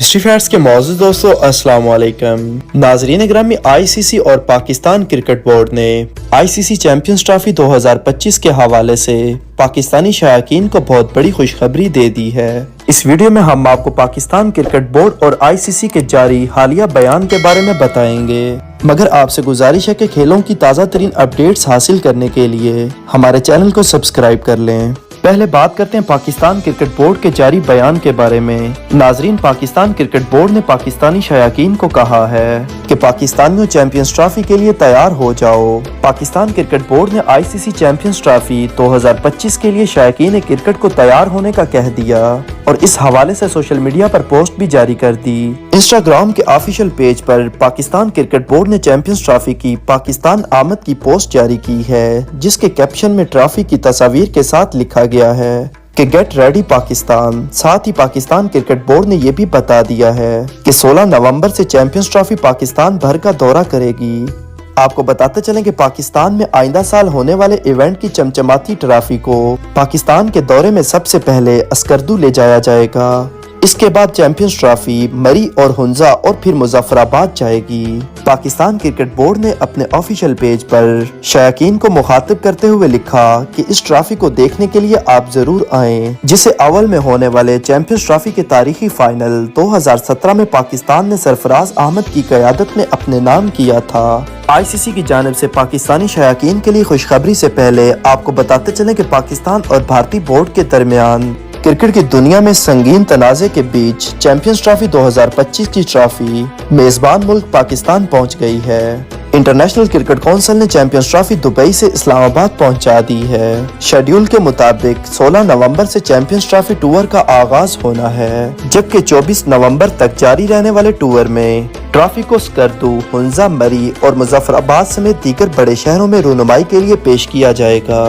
History facts کے معزز دوستو السلام علیکم ناظرین گرامی ICC اور پاکستان کرکٹ بورڈ نے ICC چیمپئنز ٹرافی 2025 کے حوالے سے پاکستانی شائقین کو بہت بڑی خوشخبری دے دی ہے۔ اس ویڈیو میں ہم آپ کو پاکستان کرکٹ بورڈ اور ICC کے جاری حالیہ بیان کے بارے میں بتائیں گے، مگر آپ سے گزارش ہے کہ کھیلوں کی تازہ ترین اپڈیٹس حاصل کرنے کے لیے ہمارے چینل کو سبسکرائب کر لیں۔ پہلے بات کرتے ہیں پاکستان کرکٹ بورڈ کے جاری بیان کے بارے میں۔ ناظرین، پاکستان کرکٹ بورڈ نے پاکستانی شائقین کو کہا ہے کہ پاکستانیوں چیمپئنز ٹرافی کے لیے تیار ہو جاؤ۔ پاکستان کرکٹ بورڈ نے ICC چیمپئنز ٹرافی 2025 کے لیے شائقین کرکٹ کو تیار ہونے کا کہہ دیا اور اس حوالے سے سوشل میڈیا پر پوسٹ بھی جاری کر دی۔ انسٹاگرام کے آفیشیل پیج پر پاکستان کرکٹ بورڈ نے چیمپئنز ٹرافی کی پاکستان آمد کی پوسٹ جاری کی ہے، جس کے کیپشن میں ٹرافی کی تصاویر کے ساتھ لکھا گیا ہے کہ گیٹ ریڈی پاکستان۔ ساتھ ہی پاکستان کرکٹ بورڈ نے یہ بھی بتا دیا ہے کہ 16 نومبر سے چیمپئنز ٹرافی پاکستان بھر کا دورہ کرے گی۔ آپ کو بتاتے چلیں کہ پاکستان میں آئندہ سال ہونے والے ایونٹ کی چمچماتی ٹرافی کو پاکستان کے دورے میں سب سے پہلے اسکردو لے جایا جائے گا۔ اس کے بعد چیمپئنز ٹرافی مری اور ہنزا اور پھر مظفر آباد جائے گی۔ پاکستان کرکٹ بورڈ نے اپنے آفیشیل پیج پر شائقین کو مخاطب کرتے ہوئے لکھا کہ اس ٹرافی کو دیکھنے کے لیے آپ ضرور آئیں، جسے اول میں ہونے والے چیمپئنز ٹرافی کے تاریخی فائنل 2017 میں پاکستان نے سرفراز احمد کی قیادت میں اپنے نام کیا تھا۔ ICC کی جانب سے پاکستانی شائقین کے لیے خوشخبری سے پہلے آپ کو بتاتے چلیں کہ پاکستان اور بھارتی بورڈ کے درمیان کرکٹ کی دنیا میں سنگین تنازع کے بیچ چیمپئنز ٹرافی 2025 کی ٹرافی میزبان ملک پاکستان پہنچ گئی ہے۔ انٹرنیشنل کرکٹ کونسل نے چیمپئنز ٹرافی دبئی سے اسلام آباد پہنچا دی ہے۔ شیڈیول کے مطابق 16 نومبر سے چیمپئنز ٹرافی ٹور کا آغاز ہونا ہے، جبکہ 24 نومبر تک جاری رہنے والے ٹور میں ٹرافی کو اسکردو، ہنزا، مری اور مظفر آباد سمیت دیگر بڑے شہروں میں رونمائی کے لیے پیش کیا جائے گا۔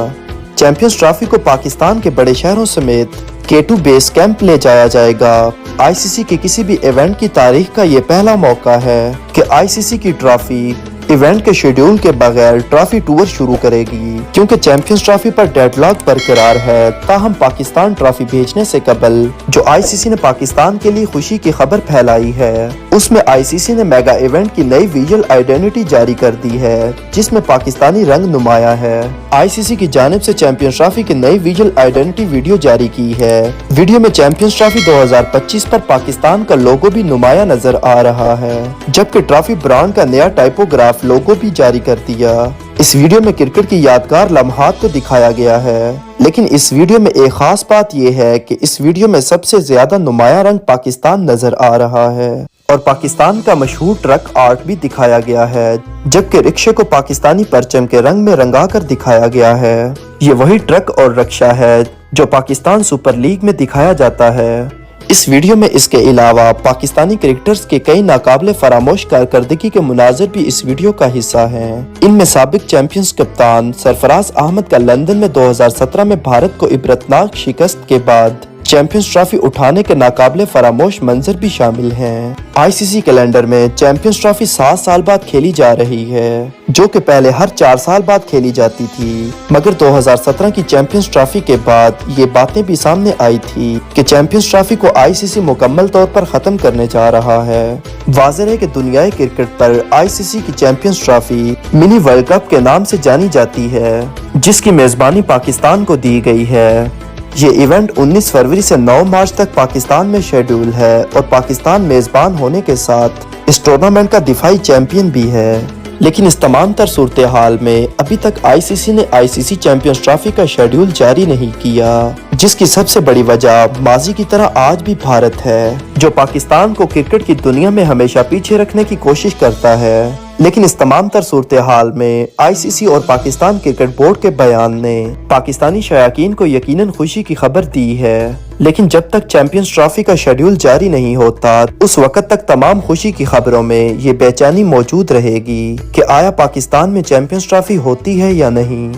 چیمپئنز ٹرافی کو پاکستان کے بڑے شہروں سمیت K2 بیس کیمپ لے جایا جائے گا۔ ICC کے کسی بھی ایونٹ کی تاریخ کا یہ پہلا موقع ہے کہ ICC کی ٹرافی ایونٹ کے شیڈیول کے بغیر ٹرافی ٹور شروع کرے گی، کیونکہ چیمپئنز ٹرافی پر ڈیڈ لاک برقرار ہے۔ تاہم پاکستان ٹرافی بھیجنے سے قبل جو ICC نے پاکستان کے لیے خوشی کی خبر پھیلائی ہے، اس میں ICC نے میگا ایونٹ کی نئی ویژول آئیڈینٹی جاری کر دی ہے، جس میں پاکستانی رنگ نمایاں ہے۔ ICC کی جانب سے چیمپئنز ٹرافی کی نئی ویژول آئیڈینٹی ویڈیو جاری کی ہے۔ ویڈیو میں چیمپئنز ٹرافی 2025 پر پاکستان کا لوگو بھی نمایاں نظر آ رہا ہے، جبکہ ٹرافی برانڈ کا نیا ٹائپوگراف لوگو بھی جاری کر دیا۔ اس ویڈیو میں کرکٹ کی یادگار لمحات کو دکھایا گیا ہے، لیکن اس ویڈیو میں ایک خاص بات یہ ہے کہ اس ویڈیو میں سب سے زیادہ نمایاں رنگ پاکستان نظر آ رہا ہے اور پاکستان کا مشہور ٹرک آرٹ بھی دکھایا گیا ہے، جبکہ رکشے کو پاکستانی پرچم کے رنگ میں رنگا کر دکھایا گیا ہے۔ یہ وہی ٹرک اور رکشہ ہے جو پاکستان سپر لیگ میں دکھایا جاتا ہے۔ اس ویڈیو میں اس کے علاوہ پاکستانی کرکٹرز کے کئی ناقابل فراموش کارکردگی کے مناظر بھی اس ویڈیو کا حصہ ہیں۔ ان میں سابق چیمپئنز کپتان سرفراز احمد کا لندن میں 2017 میں بھارت کو عبرتناک شکست کے بعد چیمپئنز ٹرافی اٹھانے کے ناقابل فراموش منظر بھی شامل ہیں۔ ICC کیلنڈر میں چیمپئنز ٹرافی 7 سال بعد کھیلی جا رہی ہے، جو کہ پہلے ہر 4 سال بعد کھیلی جاتی تھی، مگر 2017 کی چیمپئنز ٹرافی کے بعد یہ باتیں بھی سامنے آئی تھی کہ چیمپئنز ٹرافی کو ICC مکمل طور پر ختم کرنے جا رہا ہے۔ واضح ہے کہ دنیائے کرکٹ پر ICC کی چیمپئنز ٹرافی منی ورلڈ کپ کے نام سے جانی جاتی ہے، جس کی میزبانی پاکستان کو دی گئی ہے۔ یہ ایونٹ 19 فروری سے 9 مارچ تک پاکستان میں شیڈول ہے اور پاکستان میزبان ہونے کے ساتھ اس ٹورنامنٹ کا دفاعی چیمپئن بھی ہے۔ لیکن اس تمام تر صورتحال میں ابھی تک ICC نے ICC چیمپئنز ٹرافی کا شیڈول جاری نہیں کیا، جس کی سب سے بڑی وجہ ماضی کی طرح آج بھی بھارت ہے، جو پاکستان کو کرکٹ کی دنیا میں ہمیشہ پیچھے رکھنے کی کوشش کرتا ہے۔ لیکن اس تمام تر صورتحال میں ICC اور پاکستان کرکٹ بورڈ کے بیان نے پاکستانی شائقین کو یقیناً خوشی کی خبر دی ہے، لیکن جب تک چیمپئنز ٹرافی کا شیڈول جاری نہیں ہوتا اس وقت تک تمام خوشی کی خبروں میں یہ بے چینی موجود رہے گی کہ آیا پاکستان میں چیمپئنز ٹرافی ہوتی ہے یا نہیں۔